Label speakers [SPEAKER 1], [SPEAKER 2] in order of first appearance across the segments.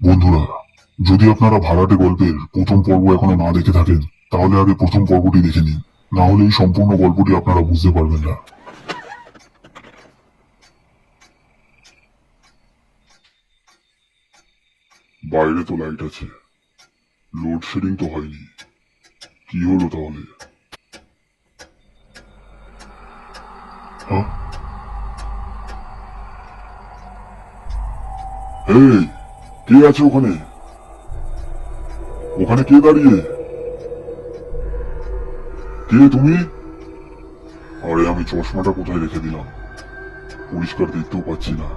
[SPEAKER 1] বন্ধুরা, যদি আপনারা ভাড়াটে গল্পের প্রথম পর্ব এখনো না দেখে থাকেন, তাহলে আগে প্রথম পর্বটি দেখে নিন। না হলে এই সম্পূর্ণ গল্পটি আপনারা বুঝতে পারবেন না। বাইরে তো লাইট আছে, লোডশেডিং তো হয়নি। কি হলো তাহলে? হ্যাঁ, এই, কে আছে ওখানে? ওখানে কে দাঁড়িয়ে? কে তুমি? আরে, আমি চশমাটা কোথায় রেখে দিলাম, পরিষ্কার দেখতেও পাচ্ছি না।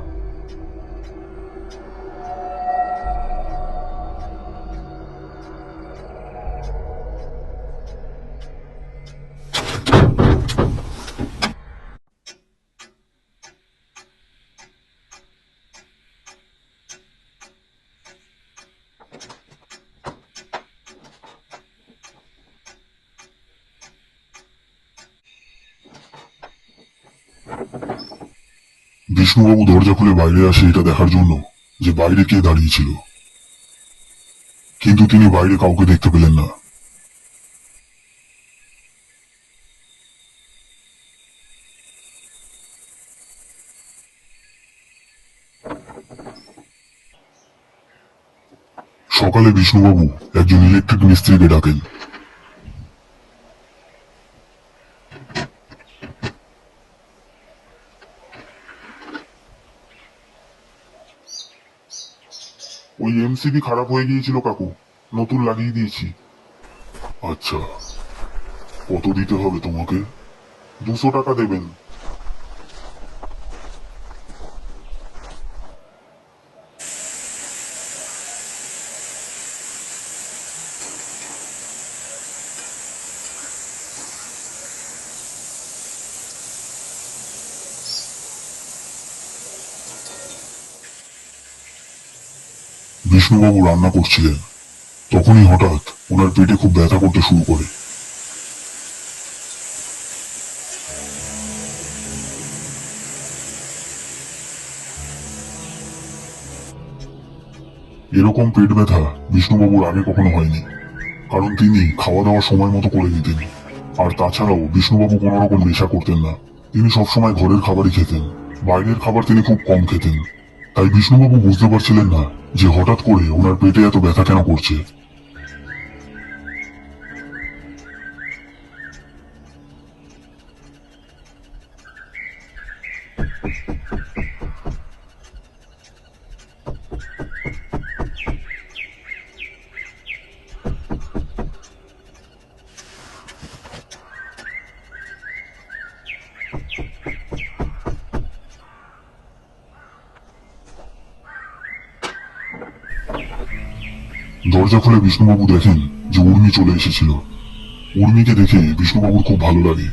[SPEAKER 1] বিষ্ণুবাবু দরজা খুলে বাইরে আসে এটা দেখার জন্য যে বাইরে কে দাঁড়িয়েছিল, কিন্তু তিনি বাইরে কাউকে দেখতে পেলেন না। সকালে বিষ্ণুবাবু একজন ইলেকট্রিক মিস্ত্রিকে ডাকেন। ওই এমসিবি খারাপ হয়ে গিয়েছিল কাকু, নতুন লাগিয়ে দিয়েছি। আচ্ছা, কত দিতে হবে তোমাকে? 200 টাকা দেবেন। বিষ্ণুবাবু রান্না করছিলেন, তখনই হঠাৎ ওনার পেটে খুব ব্যথা করতে শুরু করে। এরকম পেট ব্যথা বিষ্ণুবাবুর আগে কখনো হয়নি, কারণ তিনি খাওয়া দাওয়া সময় মতো করে দিতেন। আর তাছাড়াও বিষ্ণুবাবু কোনো রকম নেশা করতেন না, তিনি সবসময় ঘরের খাবারই খেতেন। বাইরের খাবার তিনি খুব কম খেতেন। তাই বিষ্ণুবাবু বুঝতে পারছিলেন না যে হঠাৎ করে ওনার পেটে এত ব্যথা কেন করছে। দরজা খুলে বিষ্ণুবাবু দেখেন যে উর্মি চলে এসেছিল। উর্মিকে দেখে বিষ্ণুবাবুর খুব ভালো লাগে।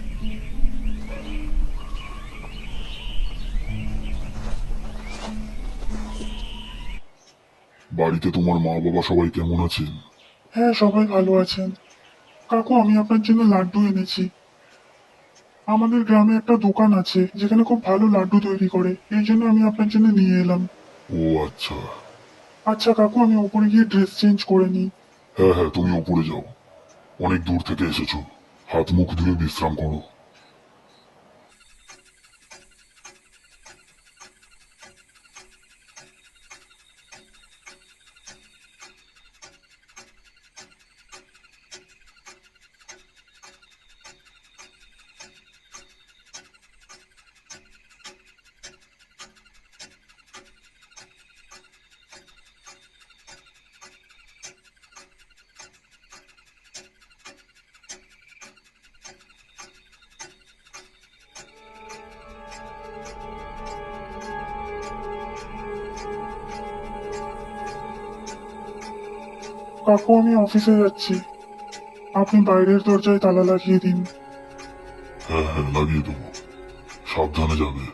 [SPEAKER 1] বাড়িতে তোমার মা বাবা সবাই কেমন আছেন?
[SPEAKER 2] হ্যাঁ, সবাই ভালো আছেন। কাকু, আমি আপনার জন্য লাড্ডু এনেছি। আমাদের গ্রামে একটা দোকান আছে যেখানে খুব ভালো লাড্ডু তৈরি করে, এই জন্য আমি আপনার জন্য নিয়ে এলাম।
[SPEAKER 1] ও আচ্ছা।
[SPEAKER 2] আচ্ছা কাকু, আমি ওপরে গিয়ে ড্রেস চেঞ্জ করে নিই।
[SPEAKER 1] হ্যাঁ হ্যাঁ, তুমি উপরে যাও, অনেক দূর থেকে এসেছো, হাত মুখ ধুয়ে বিশ্রাম করো।
[SPEAKER 2] কাকু, আমি অফিসে যাচ্ছি, আপনি বাইরের দরজায় তালা লাগিয়ে দিন।
[SPEAKER 1] হ্যাঁ হ্যাঁ, লাগিয়ে দেবো, সাবধানে যাবে।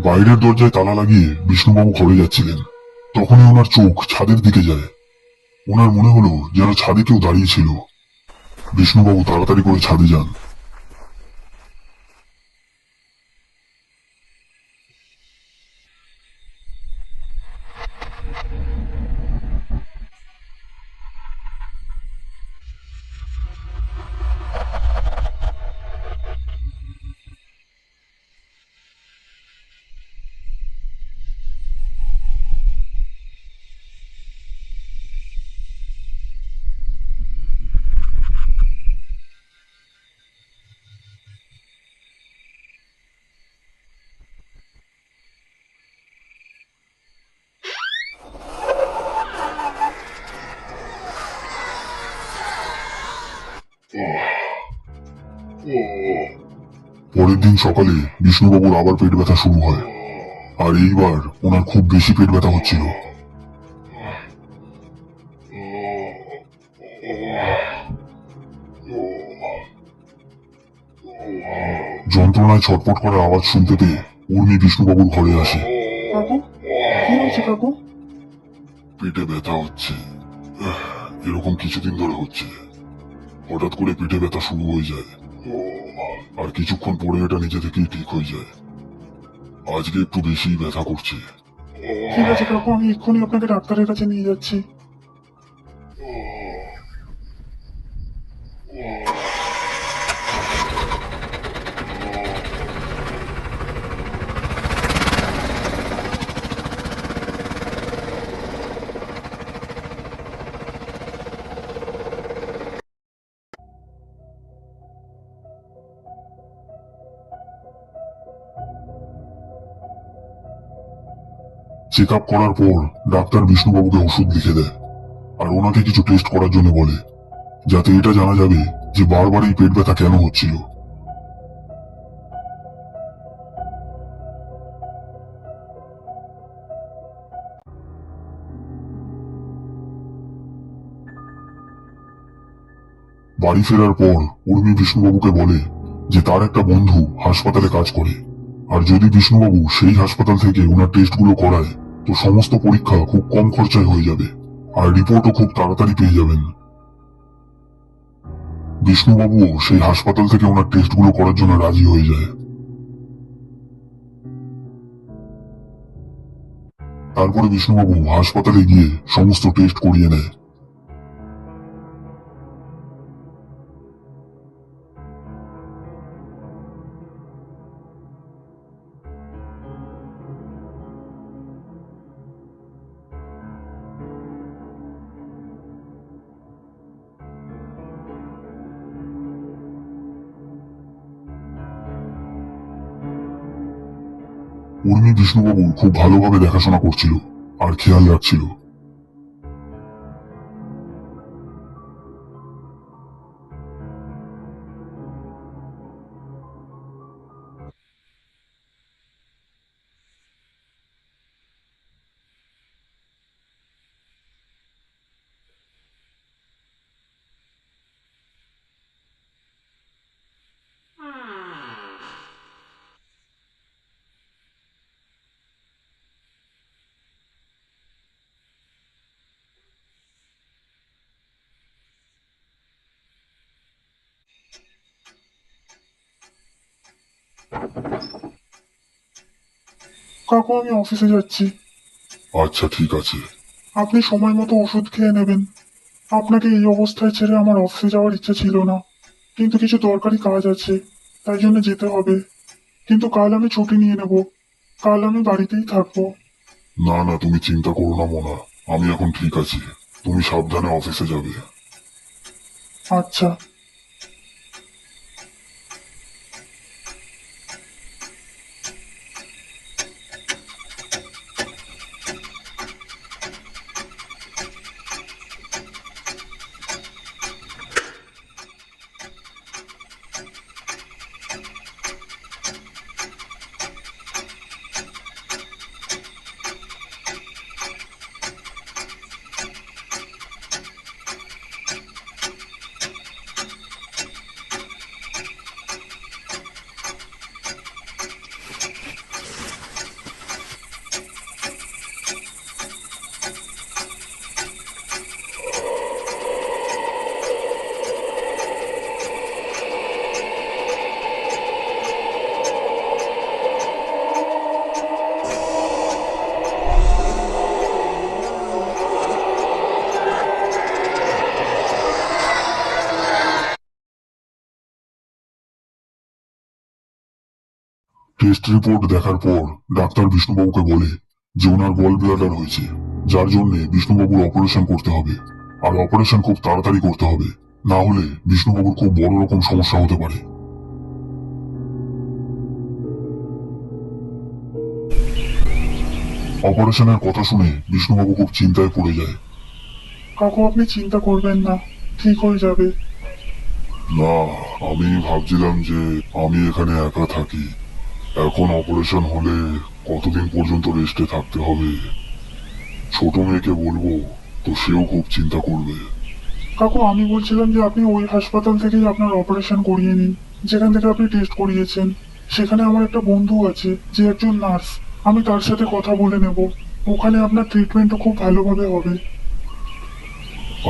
[SPEAKER 1] বাইরের দরজায় তালা লাগিয়ে বিষ্ণুবাবু ঘরে যাচ্ছিলেন। তখনই ওনার চোখ ছাদের দিকে যায়। ওনার মনে হলো যেন ছাদে কেউ দাঁড়িয়ে ছিল। বিষ্ণুবাবু তাড়াতাড়ি করে ছাদে যান। পরের দিন সকালে বিষ্ণুবাবুর আবার পেট ব্যথা শুরু হয়। আর এইবার ওনার খুব বেশি পেট ব্যথা হচ্ছিল। যন্ত্রণায় ছটফট করার আওয়াজ শুনতে পেয়ে উর্মি বিষ্ণুবাবুর ঘরে আসে।
[SPEAKER 2] কাকু, কি হয়েছে কাকু?
[SPEAKER 1] পেটে ব্যথা হচ্ছে। এরকম কিছুদিন ধরে হচ্ছে। হঠাৎ করে পেটে ব্যথা শুরু হয়ে যায়, আর কিছুক্ষণ পরে এটা নিজে থেকেই ঠিক হয়ে যায়। আজকে একটু বেশি ব্যথা করছে।
[SPEAKER 2] ঠিক আছে কাকু, আমি এক্ষুনি আপনাকে ডাক্তারের কাছে নিয়ে যাচ্ছি।
[SPEAKER 1] চেক আপ করার পর ডাক্তার বিষ্ণুবাবুকে ওষুধ লিখে দেয়, আর ওনাকে কিছু টেস্ট করার জন্য বলে, যাতে এটা জানা যাবে যে বারবার এই পেট ব্যথা কেন হচ্ছিল। বাড়ি ফেরার পর উর্মি বিষ্ণুবাবুকে বলে যে তার একটা বন্ধু হাসপাতালে কাজ করে, আর যদি বিষ্ণুবাবু সেই হাসপাতাল থেকে ওনার টেস্টগুলো করায় তো সমস্ত পরীক্ষা খুব কম খরচায় হয়ে যাবে, আর রিপোর্টও খুব তাড়াতাড়ি পেয়ে যাবেন। বিষ্ণুবাবুও সেই হাসপাতাল থেকে ওনার টেস্টগুলো করার জন্য রাজি হয়ে যায়। তারপরে বিষ্ণুবাবু হাসপাতালে গিয়ে সমস্ত টেস্ট করিয়ে নেয়। উর্মি বিষ্ণুবাবু খুব ভালোভাবে দেখাশোনা করছিল আর খেয়াল রাখছিল।
[SPEAKER 2] কাকু, আমি অফিসে যাচ্ছি।
[SPEAKER 1] আচ্ছা, ঠিক আছে।
[SPEAKER 2] আপনি সময় মতো ওষুধ খেয়ে নেবেন। আপনাকে এই অবস্থায় ছেড়ে আমার অফিসে যাওয়ার ইচ্ছে ছিল না, কিন্তু কিছু দরকারি কাজ আছে, তাই জন্য যেতে হবে। কিন্তু কাল আমি ছুটি নিয়ে নেব। কাল আমি বাড়িতেই থাকবো।
[SPEAKER 1] না না, তুমি চিন্তা করো না মোনা, আমি এখন ঠিক আছি। তুমি সাবধানে অফিসে যাবে।
[SPEAKER 2] আচ্ছা।
[SPEAKER 1] টেস্ট রিপোর্ট দেখার পর ডাক্তার বিষ্ণুবাবুকে বলে যে ওনার গল ব্লাডার হয়েছে, যার জন্য বিষ্ণুবাবুর অপারেশন করতে হবে। আর অপারেশন খুব তাড়াতাড়ি করতে হবে, না হলে বিষ্ণুবাবুর খুব বড় রকম সমস্যা হতে পারে। অপারেশনের কথা শুনে বিষ্ণুবাবু খুব চিন্তায় পড়ে যায়।
[SPEAKER 2] কাকু আপনি চিন্তা করবেন না, ঠিক হয়ে যাবে।
[SPEAKER 1] না, আমি ভাবছিলাম যে আমি এখানে একা থাকি, এখন অপারেশন হলে কতদিন পর্যন্ত রেস্টে থাকতে হবে। ছোট মেয়েকে বলবো তো সেও খুব চিন্তা করবে।
[SPEAKER 2] কাকু আমি বলছিলাম যে আপনি ওই হাসপাতাল থেকেই আপনার অপারেশন করিয়ে নিন, যেখান থেকে আপনি টেস্ট করিয়েছেন। সেখানে আমার একটা বন্ধু আছে যে একজন নার্স, আমি তার সাথে কথা বলে নেব। ওখানে আপনার ট্রিটমেন্টও খুব ভালোভাবে হবে।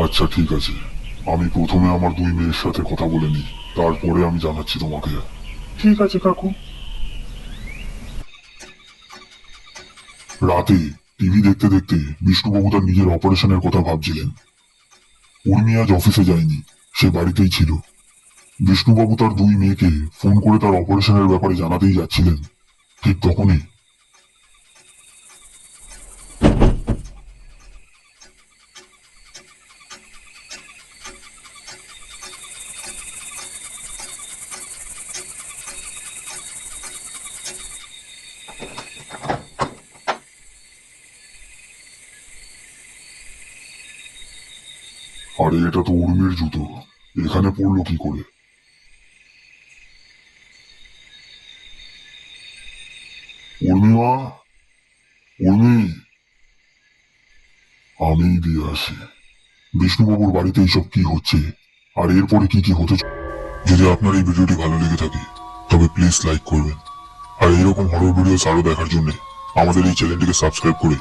[SPEAKER 1] আচ্ছা ঠিক আছে, আমি প্রথমে আমার দুই মেয়ের সাথে কথা বলে নিই, তারপরে আমি জানাচ্ছি তোমাকে।
[SPEAKER 2] ঠিক আছে কাকু।
[SPEAKER 1] রাতে টিভি দেখতে দেখতে বিষ্ণুবাবু তার নিজের অপারেশনের কথা ভাবছিলেন। উর্মি আজ অফিসে যায়নি, সে বাড়িতেই ছিল। বিষ্ণুবাবু তার দুই মেয়েকে ফোন করে তার অপারেশনের ব্যাপারে জানাতেই যাচ্ছিলেন, ঠিক তখনই আরে এটা তো উর্মির জুতো, এখানে পড়লো কি করে? উর্মিমা, উর্মি, আমি দিয়ে আসি। বিষ্ণুবাবুর বাড়িতে এইসব কি হচ্ছে, আর এরপরে কি কি হতে চলে? যদি আপনার এই ভিডিওটি ভালো লেগে থাকে তবে প্লিজ লাইক করবেন, আর এরকম হরর ভিডিও আরো দেখার জন্য আমাদের এই চ্যানেলটিকে সাবস্ক্রাইব করে